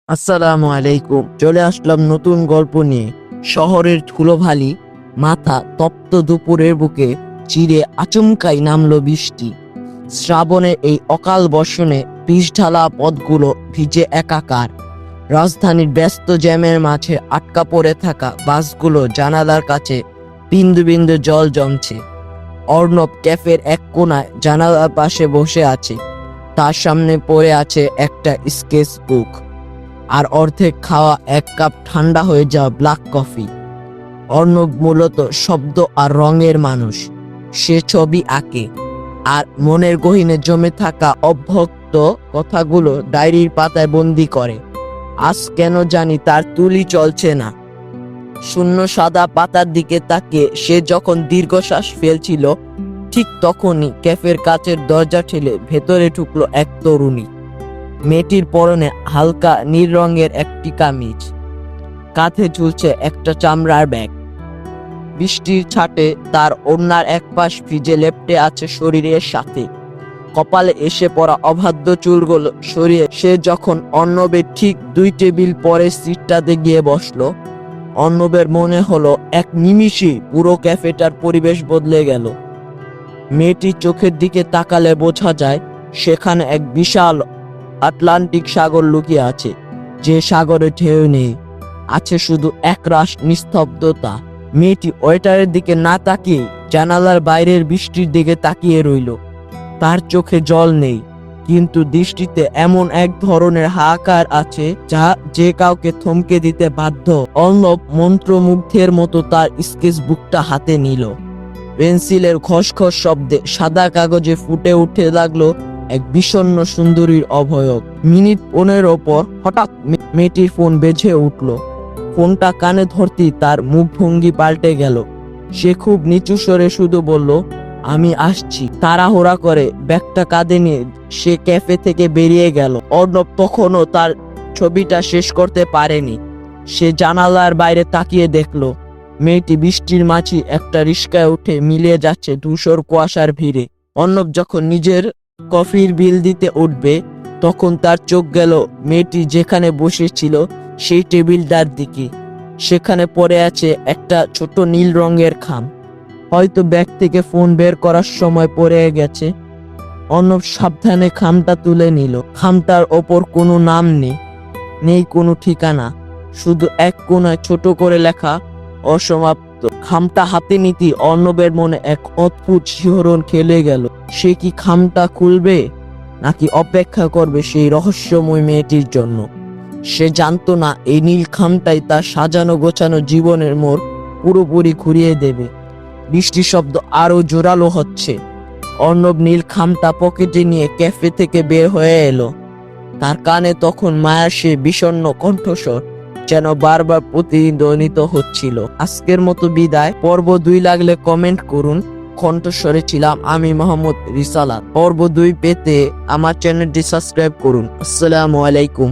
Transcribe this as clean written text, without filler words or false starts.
আসসালামু আলাইকুম। চলে আসলাম নতুন গল্প নিয়ে। শহরের ধুলোবালি মাথা তপ্ত দুপুরের বুকে চিরে আচমকাই নামলো বৃষ্টি। শ্রাবণের এই অকাল বর্ষণে পিচঢালা পথগুলো ভিজে একাকার। রাজধানীর ব্যস্ত জ্যামের মাঝে আটকা পড়ে থাকা বাসগুলো জানালার কাছে বিন্দু বিন্দু জল জমছে। অর্ণব ক্যাফের এক কোণায় জানালার পাশে বসে আছে। তার সামনে পড়ে আছে একটা স্কেচ বুক আর অর্ধেক খাওয়া এক কাপ ঠান্ডা হয়ে যাওয়া ব্ল্যাক কফি। অর্ণব মূলত শব্দ আর রঙের মানুষ। সে ছবি আঁকে আর মনের গহীনে জমে থাকা অব্যক্ত কথাগুলো ডায়েরির পাতায় বন্দি করে। আজ কেন জানি তার তুলি চলছে না। শূন্য সাদা পাতার দিকে তাকিয়ে সে যখন দীর্ঘশ্বাস ফেলছিল, ঠিক তখনই ক্যাফের কাচের দরজা ঠেলে ভেতরে ঢুকলো এক তরুণী। মেয়েটির পরনে হালকা নীল রঙের একটি কামিজ, কাঁধে ঝুলছে একটা চামড়ার ব্যাগ। বৃষ্টির ছাটে তার ওড়নার এক পাশ ভিজে লেপ্টে আছে শরীরের সাথে। কপালে এসে পড়া অবাধ্য চুলগুলো সরিয়ে সে যখন অর্ণবের ঠিক 2 টেবিল পরে সিটটাতে গিয়ে বসলো, অর্ণবের মনে হলো এক নিমিষে পুরো ক্যাফেটার পরিবেশ বদলে গেল। মেয়েটির চোখের দিকে তাকালে বোঝা যায় সেখানে এক বিশাল আটলান্টিক সাগর লুকিয়ে আছে, যে সাগরে ঢেউ নেই, আছে শুধু একরাশ নিস্তব্ধতা। মেয়েটি ওয়েটারের দিকে না তাকিয়ে জানালার বাইরের বৃষ্টির দিকে তাকিয়ে রইল। তার চোখে জল নেই, কিন্তু দৃষ্টিতে এমন এক ধরনের হাহাকার আছে যা যে কাউকে থমকে দিতে বাধ্য। অর্ণব মন্ত্রমুগ্ধের মতো তার স্কেচ বুকটা হাতে নিল। পেন্সিলের খসখস শব্দে সাদা কাগজে ফুটে উঠে লাগলো এক বিষণ্ণ সুন্দরীর অভয়ব। মিনিট 15 পর হঠাৎ মেয়েটির ফোন বেজে উঠল। ফোনটা কানে ধরতেই তার মুখভঙ্গি পাল্টে গেল। সে খুব নিচু স্বরে শুধু বলল, আমি আসছি। তাড়াহুড়া করে ব্যাগটা কাঁধে নিয়ে সে ক্যাফে থেকে বেরিয়ে গেল। অর্ণব তখনও তার ছবিটা শেষ করতে পারেনি। সে জানালার বাইরে তাকিয়ে দেখলো মেয়েটি বৃষ্টির মাঝে একটা রিস্কায় উঠে মিলিয়ে যাচ্ছে ধূসর কুয়াশার ভিড়ে। অর্ণব যখন নিজের কফির বিল দিতে উঠবে, তখন তার চোখ গেল মেয়েটি যেখানে বসেছিল সেই টেবিলটার দিকে। সেখানে পড়ে আছে একটা ছোট নীল রঙের খাম। হয়তো ব্যাগ থেকে ফোন বের করার সময় পড়ে গেছে। অর্ণব সাবধানে খামটা তুলে নিল। খামটার ওপর কোনো নাম নেই কোনো ঠিকানা, শুধু এক কোণায় ছোট করে লেখা অসমাপ্ত। খামটা হাতে নিতে অর্ণবের মনে এক অদ্ভুত শিহরণ খেলে গেল। সে কি খামটা খুলবে, নাকি অপেক্ষা করবে সেই রহস্যময় মেয়েটির জন্য? সে জানতো না এই নীল খামটাই তার সাজানো গোছানো জীবনের মোড় পুরোপুরি ঘুরিয়ে দেবে। বৃষ্টির শব্দ আরো জোরালো হচ্ছে। অর্ণব নীল খামটা পকেটে নিয়ে ক্যাফে থেকে বের হয়ে এলো। তার কানে তখন মায়ার সে বিষণ্ণ কণ্ঠস্বর যেন বারবার প্রতিধ্বনিত হচ্ছিল। আজকের মতো বিদায়। পর্ব 2 লাগলে কমেন্ট করুন। কণ্ঠস্বরে ছিলাম আমি মোহাম্মদ রিসালাত। পর্ব 2 পেতে আমার চ্যানেলটি সাবস্ক্রাইব করুন। আসসালামু আলাইকুম।